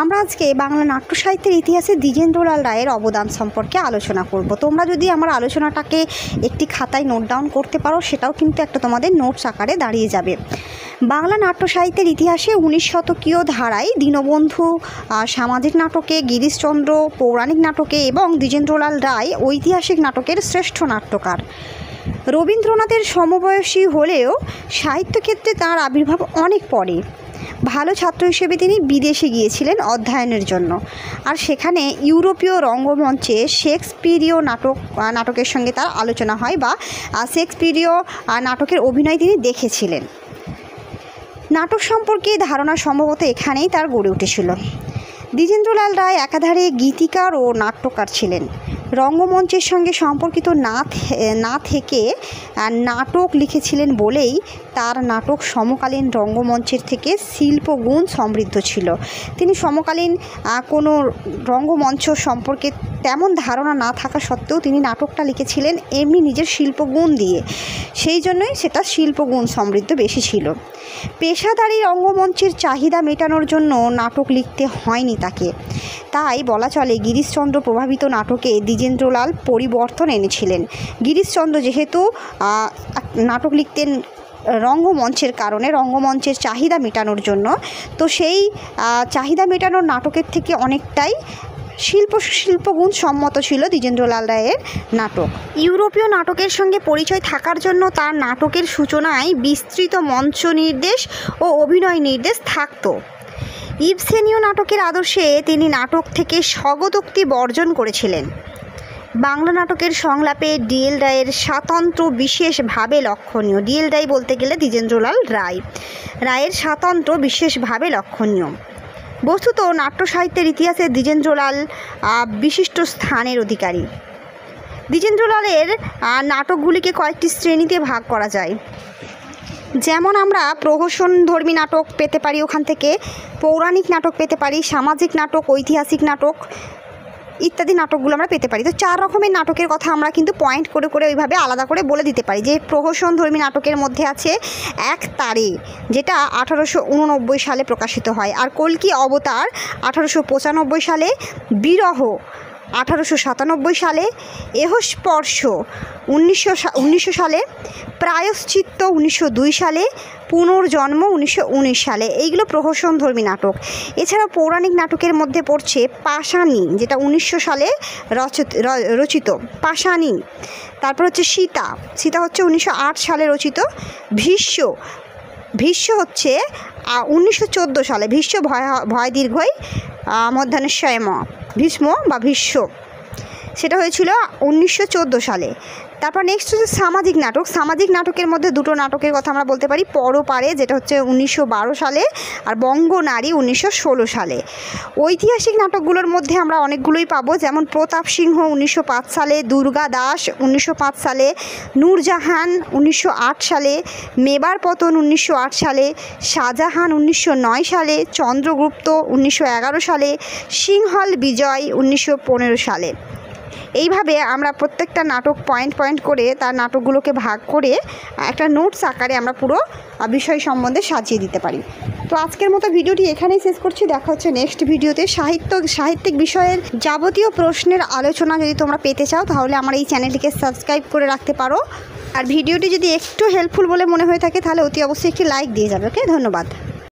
আমরা আজকে বাংলা নাট্য সাহিত্যের ইতিহাসে দ্বিজেন্দ্রলাল রায়ের অবদান সম্পর্কে আলোচনা করব। তোমরা যদি আমার আলোচনাটাকে একটি খাতায় নোট ডাউন করতে পারো, সেটাও কিন্তু একটা তোমাদের নোটস আকারে দাঁড়িয়ে যাবে। বাংলা নাট্য সাহিত্যের ইতিহাসে 19 শতকীয় ধারায় দীনবন্ধু সামাজিক নাটকে, গিরিশচন্দ্র পৌরাণিক নাটকে এবং দ্বিজেন্দ্রলাল রায় ঐতিহাসিক নাটকের শ্রেষ্ঠ নাট্যকার। রবীন্দ্রনাথের সমবয়সী হলেও সাহিত্যক্ষেত্রে তাঁর আবির্ভাব অনেক পরে। ভালো ছাত্র হিসেবে তিনি বিদেশে গিয়েছিলেন অধ্যয়নের জন্য, আর সেখানে ইউরোপীয় রঙ্গমঞ্চে শেক্সপিয়রীয় নাটকের সঙ্গে তার আলোচনা হয় বা শেক্সপিয়রীয় নাটকের অভিনয় তিনি দেখেছিলেন। নাটক সম্পর্কে ধারণা সম্ভবত এখানেই তার গড়ে উঠেছিল। দ্বিজেন্দ্রলাল রায় একাধারে গীতিকার ও নাট্যকার ছিলেন। রঙ্গমঞ্চের সঙ্গে সম্পর্কিত না থেকে নাটক লিখেছিলেন বলেই তার নাটক সমকালীন রঙ্গমঞ্চের থেকে শিল্পগুণ সমৃদ্ধ ছিল। তিনি সমকালীন কোনো রঙ্গমঞ্চ সম্পর্কে তেমন ধারণা না থাকা সত্ত্বেও তিনি নাটকটা লিখেছিলেন এমনি নিজের শিল্পগুণ দিয়ে, সেই জন্যই সেটা শিল্পগুণ সমৃদ্ধ বেশি ছিল। পেশাদারি রঙ্গমঞ্চের চাহিদা মেটানোর জন্য নাটক লিখতে হয়নি তাকে, তাই বলা চলে গিরিশচন্দ্র প্রভাবিত নাটকে দ্বিজেন্দ্রলাল পরিবর্তন এনেছিলেন। গিরিশচন্দ্র যেহেতু নাটক লিখতেন রঙ্গমঞ্চের কারণে, রঙ্গমঞ্চের চাহিদা মেটানোর জন্য, তো সেই চাহিদা মেটানোর নাটকের থেকে অনেকটাই শিল্পগুণ সম্মত ছিল দ্বিজেন্দ্রলাল রায়ের নাটক। ইউরোপীয় নাটকের সঙ্গে পরিচয় থাকার জন্য তার নাটকের সূচনায় বিস্তৃত মঞ্চ নির্দেশ ও অভিনয় নির্দেশ থাকত। ইবসেনীয় নাটকের আদর্শে তিনি নাটক থেকে স্বগতোক্তি বর্জন করেছিলেন। বাংলা নাটকের সংলাপে ডিএল রায়ের স্বাতন্ত্র্য বিশেষভাবে লক্ষণীয়। ডিএল রায় বলতে গেলে দ্বিজেন্দ্রলাল রায়ের স্বাতন্ত্র্য বিশেষভাবে লক্ষণীয়। বস্তুত নাট্য সাহিত্যের ইতিহাসে দ্বিজেন্দ্রলাল বিশিষ্ট স্থানের অধিকারী। দ্বিজেন্দ্রলালের নাটকগুলিকে কয়েকটি শ্রেণীতে ভাগ করা যায়। যেমন আমরা প্রহসনধর্মী নাটক পেতে পারি, ওখান থেকে পৌরাণিক নাটক পেতে পারি, সামাজিক নাটক, ঐতিহাসিক নাটক ইত্যাদি নাটকগুলো আমরা পেতে পারি। তো 4 রকমের নাটকের কথা আমরা কিন্তু পয়েন্ট করে করে ওইভাবে আলাদা করে বলে দিতে পারি। যে প্রহসনধর্মী নাটকের মধ্যে আছে এক তারে, যেটা 1889 সালে প্রকাশিত হয়, আর কল্কি অবতার 1895 সালে, বিরহ 1897 সালে, এহস্পর্শ 1900 সালে, প্রায়শ্চিত্ত 1902 সালে, পুনর্জন্ম 1919 সালে। এইগুলো প্রহসনধর্মী নাটক। এছাড়াও পৌরাণিক নাটকের মধ্যে পড়ছে পাশানি, যেটা 1900 সালে রচিত পাশানি। তারপর হচ্ছে সীতা হচ্ছে 1908 সালে রচিত। ভীষ্ম হচ্ছে 1914 সালে, ভীষ্ম ভয় দীর্ঘই মধ্যাহ্নস্বয় ভীষ্ম বা ভীষ্ম, সেটা হয়েছিল 1914 সালে। তারপর নেক্সট হচ্ছে সামাজিক নাটক। সামাজিক নাটকের মধ্যে 2টো নাটকের কথা আমরা বলতে পারি। পরপারে, যেটা হচ্ছে 1912 সালে, আর বঙ্গনারী 1916 সালে। ঐতিহাসিক নাটকগুলোর মধ্যে আমরা অনেকগুলোই পাবো, যেমন প্রতাপ সিংহ 1905 সালে, দুর্গা দাস 1905 সালে, নূরজাহান 1908 সালে, মেবার পতন 1908 সালে, শাহজাহান 1909 সালে, চন্দ্রগুপ্ত 1911 সালে, সিংহল বিজয় 1915 সালে। এইভাবে আমরা প্রত্যেকটা নাটক পয়েন্ট করে তার নাটকগুলোকে ভাগ করে একটা নোটস আকারে আমরা পুরো বিষয় সম্বন্ধে সাজিয়ে দিতে পারি। তো আজকের মতো ভিডিওটি এখানেই শেষ করছি। দেখা হচ্ছে নেক্সট ভিডিওতে। সাহিত্যিক বিষয়ের যাবতীয় প্রশ্নের আলোচনা যদি তোমরা পেতে চাও, তাহলে আমার এই চ্যানেলটিকে সাবস্ক্রাইব করে রাখতে পারো। আর ভিডিওটি যদি একটু হেল্পফুল বলে মনে হয়ে থাকে, তাহলে অতি অবশ্যই একটি লাইক দিয়ে যাবে। ওকে, ধন্যবাদ।